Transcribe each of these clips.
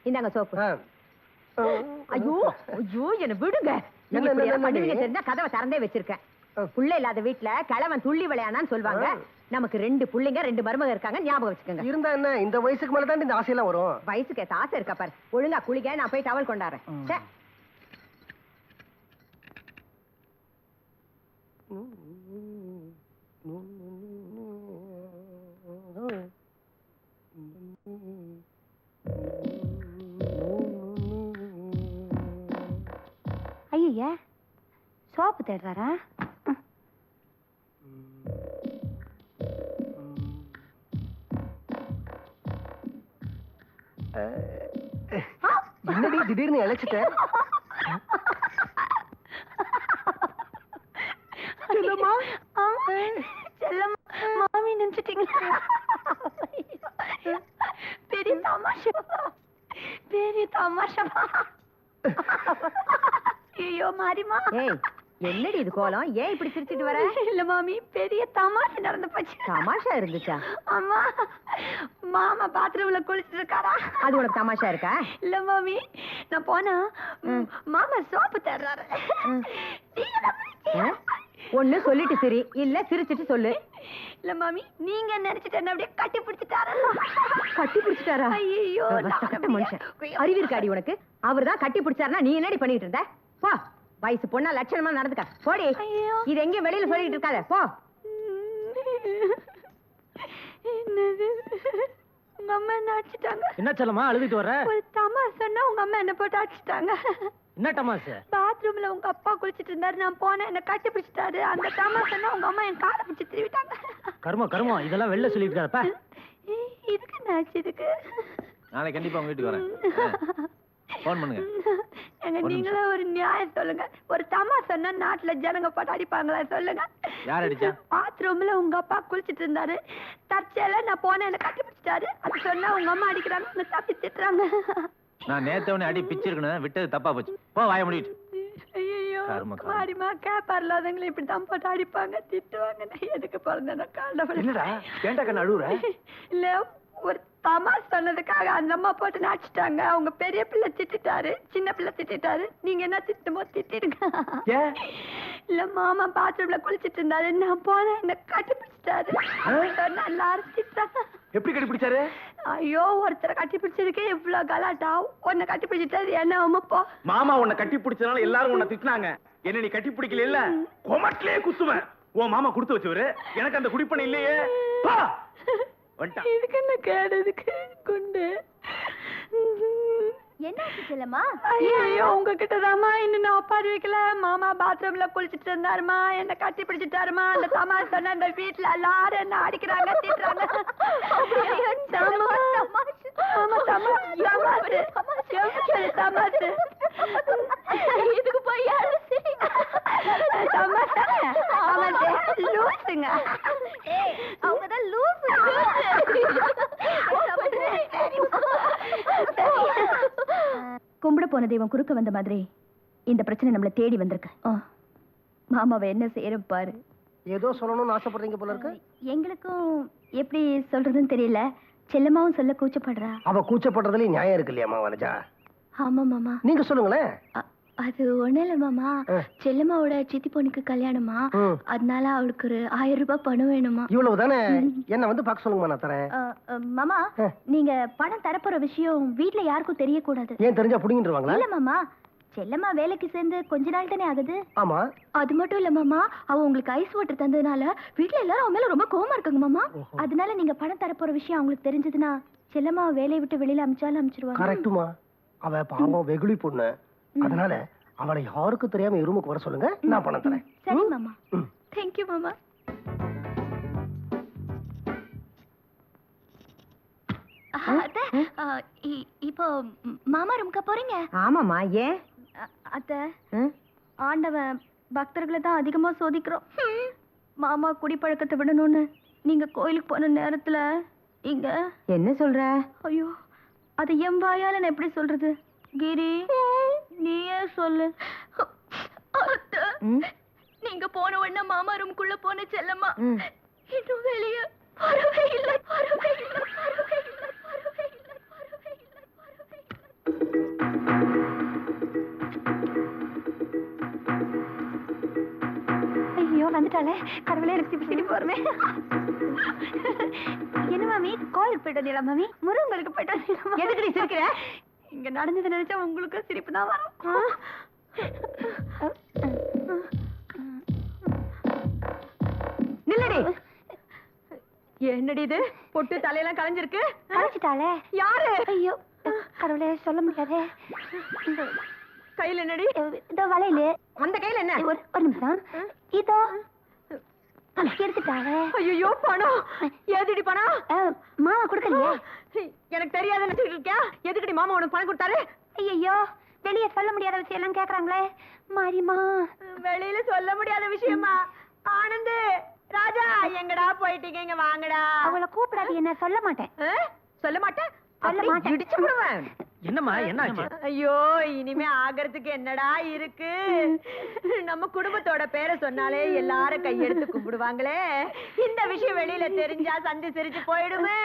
இந்தாங்க சோப்பு. ஐயோ ஐயோ என்ன விடுங்க. தெரிஞ்சா கதவை திறந்தே வச்சிருக்கேன். புள்ள இல்லாத வீட்டுல கிழவன் துள்ளி விளையாடான்னு சொல்லுவாங்க. நமக்கு 2 புள்ளைங்க 2 மருமக இருக்காங்க, ஞாபகம் வச்சுக்கோங்க. இருந்தா என்ன, இந்த வயசுக்கு மேல தான் இந்த ஆசையெல்லாம் வரும். வயசுக்கு ஏத்த ஆசை இருக்கா பாரு. ஒழுங்கா குளிக்க, நான் போய் டவல் கொண்டாடுறேன். ஐயா சோப்பு தேடுறாரா? என்னடி திடீர்னு அழைச்சிட்ட? செல்லம்மா செல்லம்மா மாமி நினைச்சிட்டீங்களா? பெரிய தமாஷா பெரிய தமாஷா. ஐயோ மாரிமா. என்னடி இது கோலம்? ஏன் இப்படி சிரிச்சிட்டு வர? இல்ல மாமி, பெரிய தமாஷா நடந்து போச்சு. தமாஷா இருந்துச்சா? அம்மா மாமா பாத்ரூம்ல குளிச்சிட்டு இருக்காரா? அது உனக்கு தமாஷா இருக்கா? இல்ல மாமி, நான் போனா மாமா சோப்பு தர்றாரு. ஒண்ணு சொல்லிட்டு சரி, இல்ல சிரிச்சிட்டு சொல்லு. இல்ல மாமி, நீங்க நினைச்சிட்டு என்ன அப்படியே கட்டி பிடிச்சிட்டாரா? கட்டி பிடிச்சிட்டாரா? ஐயோ மனுஷன். அறிவு இருக்காடி உனக்கு? அவர்தான் கட்டி பிடிச்சாருன்னா நீ என்னடி பண்ணிட்டு இருந்த? போ, வயசு பொண்ணா லட்சணமா நடந்துக்க. போடி. இது எங்கேயும் வெளியில சொல்லிட்டு இருக்காத, போ. என்னது, உங்க அம்மா என்ன அடிச்சிட்டாங்க? என்ன செல்லம்மா அழுதுட்டு வர? ஒரு தமாஷ் சொன்னா உங்க அம்மா என்ன போட்டு அடிச்சிட்டாங்க. என்ன தமாஷ்? பாத்ரூம்ல உங்க அப்பா குளிச்சிட்டு இருந்தாரு, நான் போனேன், என்ன கட்டி பிடிச்சிட்டாரு. அந்த தமாஷ் சொன்னா உங்க அம்மா என் காலை பிடிச்சி திருவிட்டாங்க. கர்மம் இதெல்லாம் வெளில சொல்லிட்டு இருக்காதப்பா. இதுக்கு என்னாச்சு? இதுக்கு நாளைக்கு கண்டிப்பா உங்க வீட்டுக்கு வரேன். போன் பண்ணுங்க. எங்க நீங்களே ஒரு நியாயம் சொல்லுங்க. ஒரு தமாஷ் சொன்னா நாட்டுல ஜனங்க போட்டு அடிப்பாங்களா சொல்லுங்க? யார் அடிச்சா? பாத்ரூம்ல உங்க அப்பா குளிச்சிட்டு இருந்தாரு, தற்செயலா நான் போனேன், என்ன கட்டி பிடிச்சிட்டாரு. அது சொன்னா உங்க அம்மா அடிக்கிறாங்க, தப்பி திட்டுறாங்க. நான் நேத்தவனே அடி பிச்சிருக்கணும், விட்டது தப்பா போச்சு. போ, வாய முடிட்டு. ஐயோ மாரிமா, கேப்பார்லாதவங்களை இப்படிதான் போட்டு அடிப்பாங்க, திட்டுவாங்க. நான் எதுக்கு பிறந்தேன்? என்னடா ஏன்டா கண்ணு அழுவுற? இல்ல, ஒரு தமாஷ் சொன்னதுக்காக அந்த அம்மா போட்டு நாச்சிட்டாங்க. அவங்க பெரிய பிள்ளை திட்டாரு, சின்ன பிள்ளை திட்டாரு. நீங்க என்ன திட்டுமோ திட்டிடுங்க. இல்ல, மாமா பாத்ரூம்ல குளிச்சிட்டு இருந்தாரு, நான் போனேன், என்ன கட்டி பிடிச்சிட்டாரு. எல்லாரும் திட்டாங்க. எப்படி கட்டி பிடிச்சாரு? ஐயோ, ஒருத்தரை கட்டி பிடிச்சதுக்கே இவ்வளவு கலாட்டா. உன்னை கட்டி பிடிச்சிட்டாரு, என்ன அம்மாப்பா? மாமா உன்னை கட்டி பிடிச்சதுனால எல்லாரும் உன்னை திட்டினாங்க. என்ன நீ கட்டி பிடிக்கல இல்ல, கொமட்டிலே குத்துவேன். உன் மாமா கொடுத்து வச்சவரு, எனக்கு அந்த குடிப்பணம் இல்லையே. இதுக்கு என்ன கேடுதுக்கு குண்டு? என்னாச்சு செல்லம்மா? ஐயோ, உங்ககிட்டதாம்மா இன்னும் நான் ஒப்பாரி வைக்கல. மாமா பாத்ரூம்ல குளிச்சிட்டு இருந்தாருமா, என்ன கட்டி பிடிச்சிட்டாருமா. அந்த தமாஷ் சொன்ன இந்த வீட்டுல எல்லாரும் என்ன அடிக்கிறாங்க, திட்டுறாங்க. இதுக்கு போய் லூசுங்க. அவங்கதான் லூசு. கும்பிட போன தெய்வம் குறுக்க வந்த மாதிரி இந்த பிரச்சனை நம்மள தேடி வந்திருக்கு. மாமாவை என்ன செய்யறோம் பாரு. ஏதோ சொல்லணும்னு ஆசைப்படுறீங்க போல இருக்கு. எங்களுக்கும் எப்படி சொல்றதுன்னு தெரியல. செல்லம்மாவும் சொல்ல கூச்சப்படுறா. அவ கூச்சப்படுறதுல நியாயம் இருக்கு இல்லையா வனஜா? ஆமா மாமா. நீங்க சொல்லுங்களேன். அது ஒண்ணும் இல்ல மாமா, செல்லம்மாவோட சித்தி பொண்ணுக்கு கல்யாணமா, அதனால அவளுக்கு ஒரு 1000 ரூபாய் பணம் வேணுமா. இவ்வளவு தானே? என்ன வந்து பாக்க சொல்லுங்க, நான் தரேன். மாமா, நீங்க பணம் தரப்போற விஷயம் வீட்டுல யாருக்கும் தெரியக்கூடாது. ஏன் தெரிஞ்சா புடிங்கிட்டுருவாங்களா? இல்ல மாமா, செல்லம்மா வேலைக்கு சேர்ந்து கொஞ்ச நாள் தானே ஆகுது. ஆமா. அது மட்டும் இல்ல மாமா, அவ உங்களுக்கு ஐஸ் வாட்டர் தந்ததுனால வீட்டுல எல்லாரும் அவன் மேல ரொம்ப கோவமா இருக்காங்க மாமா. அதனால நீங்க பணம் தரப்போற விஷயம் அவங்களுக்கு தெரிஞ்சதுன்னா செல்லம்மா வேலையை விட்டு வெளியில அமிச்சாலும் அமிச்சிருவாங்க. கரெக்ட்டுமா. அவ பாவம் வெகுளி பொண்ணு, அதனால அவளை யாருக்கு தெரியாம ரூமுக்கு வர சொல்லுங்க, நான் பணம் தரேன். சரி மாமா. Thank you மாமா. இப்போ மாமா ரூமுக்கு போறீங்க? ஆமாமா. ஏன்? அத்தை, ஆண்டவன் பக்தர்களை தான் அதிகமா சோதிக்கிறோம். மாமா குடிப்பழக்கத்தை விடணும்னு நீங்க கோயிலுக்கு போன நேரத்துல இங்க என்ன சொல்ற? ஐயோ, அது என் வாயால நான் எப்படி சொல்றது? கிரி, நீயே சொல்லு. நீங்க போன உடனே மாமா ரூம்குள்ள போன செல்லம்மா இன்னும் வெளியே வரவே இல்லை. வந்துட்டாலே கடவுளே எனக்கு இப்ப சிரிப்பு வருமே. என்ன மாமி கோயிலுக்கு போயிட்டு வந்தீங்களா மாமி? முருகங்களுக்கு போயிட்டு வந்தீங்களா? எதுக்கு நீ சிரிக்கிற? இங்க நடந்தது நினைச்சா உங்களுக்கு சிரிப்பு தான் வரும். நில்லடி. என்னடி இது? பொட்டு தலையெல்லாம் கலைஞ்சிருக்கு. கழிச்சிட்டாளே. யாரு? ஐயோ கடவுளே சொல்ல முடியாதே. கையில என்னடி? இதோ வளையலு. அந்த கையில என்ன? ஒரு நிமிஷம். இதோ எடுத்துட்டாளே. ஐயோ பணம். ஏதுடி பணம்? மாமா கொடுக்கலையே. எனக்கு தெரியாதுன்னு நினைச்சிட்டு இருக்கியா? எதுக்குடி மாமா உனக்கு பணம் கொடுத்தாரு? ஐயோ வெளிய சொல்ல முடியாத விஷயம் எல்லாம் கேக்குறாங்களே. மாரிமா வெளியில சொல்ல முடியாத விஷயமா? ஆனந்து, ராஜா எங்கடா போயிட்டீங்க? இங்க வாங்கடா. அவளை கூப்பிடாது. என்ன சொல்ல மாட்டேன். சொல்ல மாட்டேன். சொல்ல மாட்டேன். இடிச்சு விடுவேன். என்னம்மா என்ன ஆச்சு? ஐயோ இனிமே ஆகிறதுக்கு என்னடா இருக்கு? நம்ம குடும்பத்தோட பேரை சொன்னாலே எல்லாரும் கையெடுத்து கும்பிடுவாங்களே. இந்த விஷயம் வெளியில தெரிஞ்சா சந்தி சிரிச்சு போயிடுமே.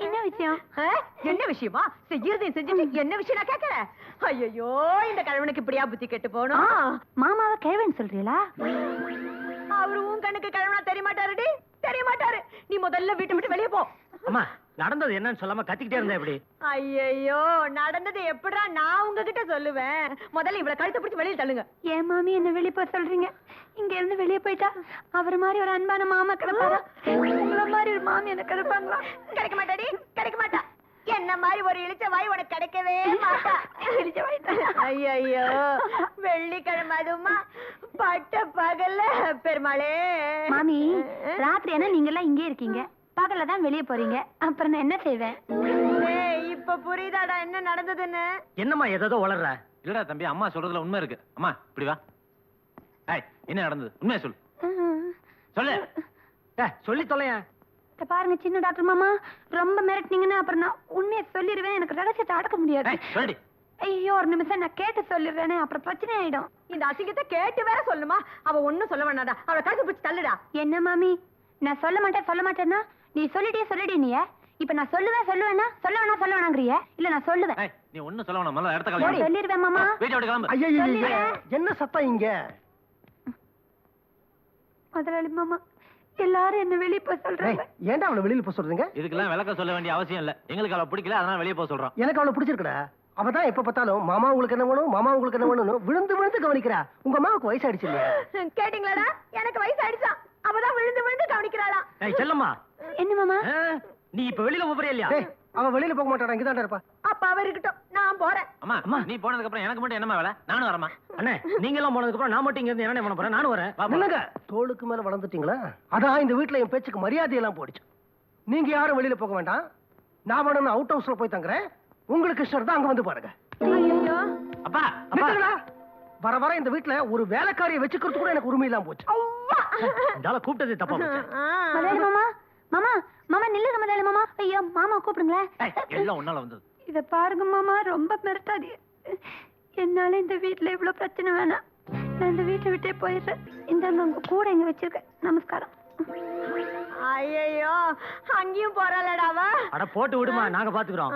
என்ன விஷயம்? என்ன விஷயமா? செய்யறதையும் செஞ்சுட்டு என்ன விஷயம் நான் கேட்கறேன். ஐயோ இந்த கழவனுக்கு இப்படியா புத்தி கெட்டு போகணும்? மாமாவை கேள்வன் சொல்றீங்களா? அவரு உன் கண்ணுக்கு கழவனா தெரிய மாட்டாருடி. தெரிய மாட்டாரு. நீ முதல்ல வீட்டை விட்டு வெளியே போ. அம்மா நடந்தது என்னன்னு சொல்லாம கத்திக்கிட்டே இருந்தா எப்படி? ஐயோ நடந்தது எப்படா நான் உங்ககிட்ட சொல்லுவேன்? முதல்ல இவளை கழுத்தை பிடிச்சு வெளியே தள்ளுங்க. ஏன் மாமி என்ன வெளியே போய் சொல்றீங்க? இங்க இருந்து வெளியே போயிட்டா அவர் மாதிரி ஒரு அன்பான மாமா கிடைப்பாரா? உங்கள மாதிரி ஒரு மாமி எனக்கு கிடைப்பாங்களா? கிடைக்க மாட்டாடி. கிடைக்க மாட்டா. என்ன மாதிரி ஒரு இழிச்ச வாய் உனக்கு கிடைக்கவே மாட்டா. இழிச்ச வாய். ஐயோ வெள்ளிக்கிழமை அதுமா பட்ட பகல்ல பெருமாளே. மாமி ராத்திரி என்ன நீங்க எல்லாம் இங்கே இருக்கீங்க, பகல்ல தான் வெளியே போறீங்க. அப்புறம் நான் என்ன செய்வேன்? இப்ப புரியுதாடா என்ன நடந்ததுன்னு? என்னம்மா ஏதோ வளர்ற? இல்லடா தம்பி, அம்மா சொல்றதுல உண்மை இருக்கு. அம்மா இப்படி வா. ஏய் என்ன நடந்தது? உண்மையா சொல்லு. சொல்லு. சொல்லி தொலையேன். பாருங்க சின்ன டாக்டர் மாமா, ரொம்ப மிரட்டினீங்கன்னா அப்புறம் நான் உண்மையை சொல்லிடுவேன். எனக்கு ரகசியத்தை அடக்க முடியாது. சொல்லி. ஐயோ ஒரு நிமிஷம் நான் கேட்டு சொல்லிடுறேனே, அப்புறம் பிரச்சனை ஆயிடும். இந்த அசிங்கத்தை கேட்டு வேற சொல்லுமா? அவ ஒண்ணும் சொல்ல வேணாடா. அவளை கழுத்து பிடிச்சு தள்ளுடா. என்ன மாமி நான் சொல்ல மாட்டேன்னா நீ சொல்லிட்டே நீ இப்ப நான் சொல்லுவேன்னா சொல்ல வேணாங்கறியே? இல்ல நான் சொல்லுவேன். நீ ஒண்ணும் சொல்ல வேணாம். முதல்ல இடத்த கிளம்பு. சொல்லிடுவேன் மாமா. வீட்டை விட்டு கிளம்பு. ஐயோ என்ன சத்தம் இங்க? முதலாளி மாமா எல்லாரும் என்ன வெளியே போக சொல்றாங்க. ஏன்டா அவளை வெளியில போக சொல்றீங்க? இதுக்கெல்லாம் விளக்கம் சொல்ல வேண்டிய அவசியம் இல்ல. எங்களுக்கு அவளை பிடிக்கல, அதனால வெளியே போக சொல்றோம். எனக்கு அவளை பிடிச்சிருக்கடா. அவதான் எப்ப பார்த்தாலும் மாமா உங்களுக்கு என்ன வேணும், மாமா உங்களுக்கு என்ன வேணும் விழுந்து விழுந்து கவனிக்கிறா. உங்க அம்மாவுக்கு வயசாயிடுச்சு இல்லையா? கேட்டீங்களாடா? எனக்கு வயசு ஆயிடுச்சா. அவதான் விழுந்து விழுந்து கவனிக்கிறாளா. செல்லம்மா என்ன மாமா நீ இப்ப வெளியில போறியா இல்லையா? அவ வெளியில போக மாட்டாடா, இங்கதான் இருப்பா. அப்ப அவ இருக்கட்டும், நான் போறேன். அம்மா நீ போனதுக்கு அப்புறம் எனக்கு மட்டும் என்னமா வேலை? நானும் வரமா? அண்ணே நீங்க எல்லாம் போனதுக்கு அப்புறம் நான் மட்டும் இங்க இருந்து என்ன பண்ண போறேன்? நானும் வரேன். இல்லங்க தோளுக்கு மேல வளர்ந்துட்டீங்களா? அதான் இந்த வீட்டுல என் பேச்சுக்கு மரியாதை எல்லாம் போயிடுச்சு. நீங்க யாரும் வெளியில போக வேண்டாம். நான் வேணும் அவுட் ஹவுஸ்ல போய் தங்குறேன். உங்களுக்கு இஷ்டம் தான் அங்க வந்து பாருங்க. ஐயோ அப்பா வர வர இந்த வீட்டுல ஒரு வேலைக்காரியை வச்சுக்கிறது கூட எனக்கு உரிமை இல்லாம போச்சு. இதால கூப்பிட்டதே தப்பா போச்சு. முதலாளி மாமா மாமா மாமா நில்லுங்க முதலாளி மாமா. ஐயோ மாமா கூப்பிடுங்களேன். எல்லாம் உன்னால வந்தது. இத பாருங்க மாமா, ரொம்ப மிரட்டாதீங்க. என்னால இந்த வீட்டுல இவ்வளவு பிரச்சனை வேணாம். நான் இந்த வீட்டை விட்டே போயிடுறேன். இந்த உங்க கூட இங்க வச்சிருக்கேன். நமஸ்காரம். ஐயோ அங்கேயும் போறாளடா அவ. அட போட்டு விடுமா, நாங்க பாத்துக்கிறோம்.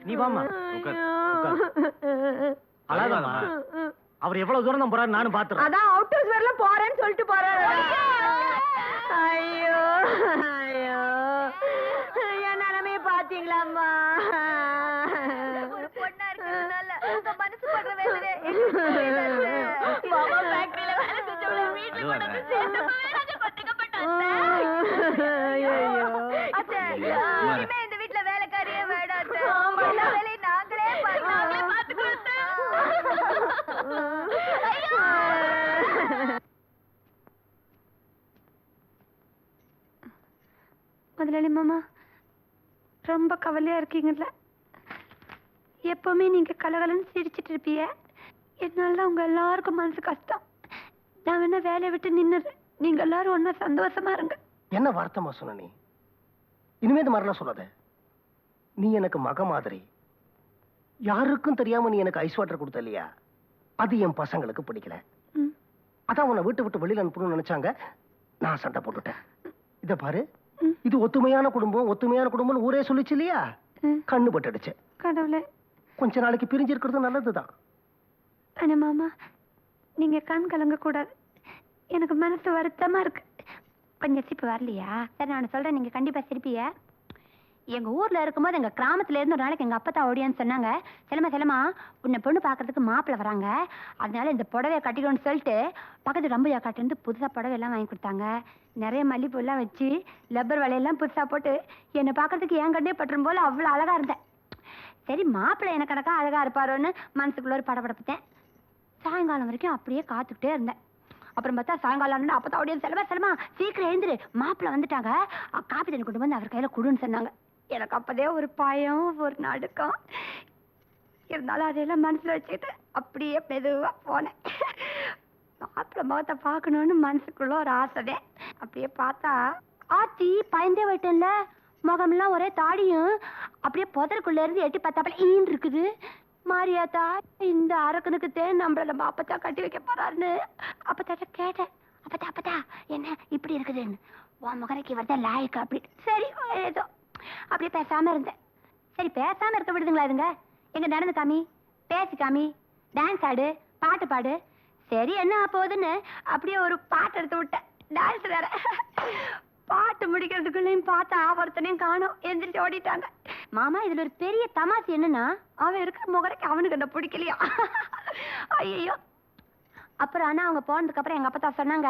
நீ வாமா. அழகாமா அவர் எவ்வளவு தூரம் தான் போறாரு நானும் பாத்துறேன். அதான் அவுட் ஹவுஸ் வரல போறேன்னு சொல்லிட்டு போறாரு. ஐயோ ஐயோ என் நிலைமைய பாத்தீங்களாம்மா? ஒரு பொண்ணா இருக்கிறதுனால உங்க மனசு படுற வேதனை மாமா ஃபேக்டரியில வேலை செஞ்சவள வீட்டுல கொண்டு வந்து சேர்த்தப்பவே நான் பட்டுக்கப்பட்டேன். அத்தை, இனிமே இந்த வீட்டுல வேலைக்காரியே வேண்டாம் அத்தை. எல்லா வேலையும் நாங்களே பாத்துக்கிறோம். முதலாளி மாமா ரொம்ப கவலையா இருக்கீங்கல்ல? எப்பவுமே நீங்க கலகலன்னு சிரிச்சிட்டு இருப்பீங்க. என்னாலதான் உங்க எல்லாருக்கும் மனசு கஷ்டம். நான் வேணா வேலையை விட்டு நின்னுறேன். நீங்க எல்லாரும் ஒன்னா சந்தோஷமா இருங்க. என்ன வார்த்தைமா சொன்ன நீ? இனிமே இந்த மாதிரிலாம் சொல்லாத. நீ எனக்கு மக மாதிரி. யாருக்கும் தெரியாம நீ எனக்கு ஐஸ் வாட்டர் கொடுத்த இல்லையா? அது என் பசங்களுக்கு பிடிக்கல. அதான் உன்னை வீட்டு விட்டு வெளியில அனுப்பணும்னு நினைச்சாங்க. நான் சண்டை போட்டுட்டேன். இத பாரு, இது ஒத்துமையான குடும்பம்னு ஊரே சொல்லிச்சு இல்லையா? கண்ணு பட்டுடுச்சு. கடவுளே, கொஞ்ச நாளைக்கு பிரிஞ்சிருக்கிறது நல்லதுதான். ஆனா மாமா நீங்க கண் கலங்க கூடாது. எனக்கு மனசு வருத்தமா இருக்கு. கொஞ்சம் சிரிப்பு வரலையா? சரி நான் சொல்றேன், நீங்க கண்டிப்பா சிரிப்பிய. எங்க ஊர்ல இருக்கும்போது எங்க கிராமத்துல இருந்து ஒரு நாளைக்கு எங்க அப்பா தான் ஓடியான்னு சொன்னாங்க. செலமா உன்னை பொண்ணு பாக்குறதுக்கு மாப்பிள்ள வராங்க, அதனால இந்த புடவைய கட்டிக்கணும்னு சொல்லிட்டு பக்கத்து ரம்பையா காட்டுல இருந்து புதுசா புடவை எல்லாம் வாங்கி கொடுத்தாங்க. நிறைய மல்லிப்பூ எல்லாம் வச்சு லப்பர் வலையெல்லாம் புதுசா போட்டு என்னை பாக்குறதுக்கு என் கண்ணே பற்றும் போல அவ்வளவு அழகா இருந்தேன். சரி மாப்பிள்ளை எனக்கு கணக்கா அழகா இருப்பாரோன்னு மனசுக்குள்ள ஒரு படப்படப்பட்டேன். சாயங்காலம் வரைக்கும் அப்படியே காத்துக்கிட்டே இருந்தேன். அப்புறம் பார்த்தா சாயங்காலம் அப்பதான் அப்படியே செலமா சீக்கிரம் எழுந்துரு, மாப்பிள்ளை வந்துட்டாங்க, காப்பி தண்ணி கொண்டு வந்து அவர் கையில குடுன்னு சொன்னாங்க. எனக்கு அப்பதே ஒரு பயம், ஒரு நடுக்கம் இருந்தாலும் அதையெல்லாம் மனசுல வச்சுக்கிட்டு அப்படியே மெதுவா போனேன். மாப்பிள்ளை முகத்தை பார்க்கணும்னு மனசுக்குள்ள ஒரு ஆசைதே. அப்படியே பார்த்தா ஆத்தி பயந்தே போயிட்டேன்ல, முகமெல்லாம் ஒரே தாடியும் அப்படியே புதருக்குள்ள இருந்து எட்டி பார்த்தாப்பல ஈன் இருக்குது. மாரியாத்தா இந்த அரக்கனுக்கு தேன் நம்மள நம்ம அப்பத்தா கட்டி வைக்க போறாருன்னு அப்பத்தாட்ட கேட்டேன். அப்பத்தா என்ன இப்படி இருக்குதுன்னு. உன் முகரைக்கு வரத லாய்க்கு அப்படி. சரி ஏதோ அப்படியே பேசாம இருந்தேன். சரி பேசாம இருக்க விடுதுங்களா இதுங்க? எங்க நடந்து காமி, பேசி காமி, டான்ஸ் ஆடு, பாட்டு பாடு. சரி என்ன போகுதுன்னு அப்படியே ஒரு பாட்டு எடுத்து விட்டேன். டான்ஸ் வேற. பாட்டு முடிக்கிறதுக்குள்ளேயும் பார்த்தா ஒருத்தனையும் காணோம், எந்திரிச்சு ஓடிட்டாங்க. மாமா இதுல ஒரு பெரிய தமாசு என்னன்னா, அவன் இருக்கிற முகரைக்கு அவனுக்கு என்ன பிடிக்கலையா? ஐயோ. அப்புறம் ஆனா அவங்க போனதுக்கு அப்புறம் எங்க அப்பா சொன்னாங்க,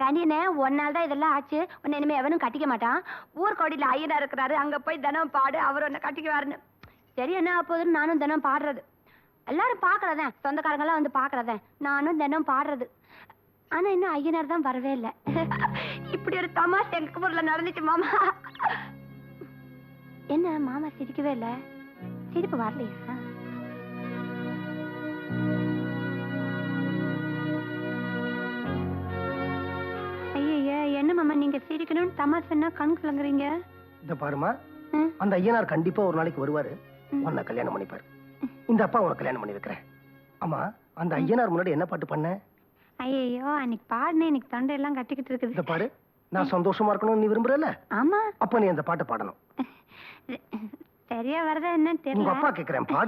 சனியனே ஒன்னால தான் இதெல்லாம் ஆச்சு, உன்னை இனிமே எவனும் கட்டிக்க மாட்டான், ஊர்கோடியில ஐயனா இருக்கிறாரு, அங்க போய் தினம் பாடு, அவர் உன்னை கட்டிக்குவாருன்னு. சரி என்ன போகுதுன்னு நானும் தினம் பாடுறது. எல்லாரும் பாக்குறதேன், சொந்தக்காரங்க எல்லாம் வந்து பாக்குறதேன், நானும் தினம் பாடுறது. ஆனா இன்னும் ஐயனார் தான் வரவே இல்லை. இப்படி ஒரு தமாஷ் எங்க ஊர்ல நடந்துச்சு மாமா. என்ன மாமா சிரிக்கவே இல்லை? சிரிப்பு வரலையா? ஐயா என்ன மாமா நீங்க சிரிக்கணும்னு தமாஷன்னா கண் கலங்குறீங்க? இந்த பாருமா, அந்த ஐயனார் கண்டிப்பா ஒரு நாளைக்கு வருவாரு, உன்னை கல்யாணம் பண்ணிப்பாரு. இந்த அப்பா உனக்கு கல்யாணம் பண்ணி வைக்கிறேன். ஆமா அந்த ஐயனார் முன்னாடி என்ன பாட்டு பண்ண? ஐயோ அன்னைக்கு பாடுனே, எனக்கு தொண்டையெல்லாம் கட்டிக்கிட்டு இருக்குது. இந்த பாரு, நான் சந்தோஷமா இருக்கணும்னு நீ விரும்புறல? ஆமா. அப்ப நீ அந்த பாட்டு பாடணும். சரியா வரதா என்னன்னு தெரியல. உங்க அப்பா கேக்குறேன், பாடு.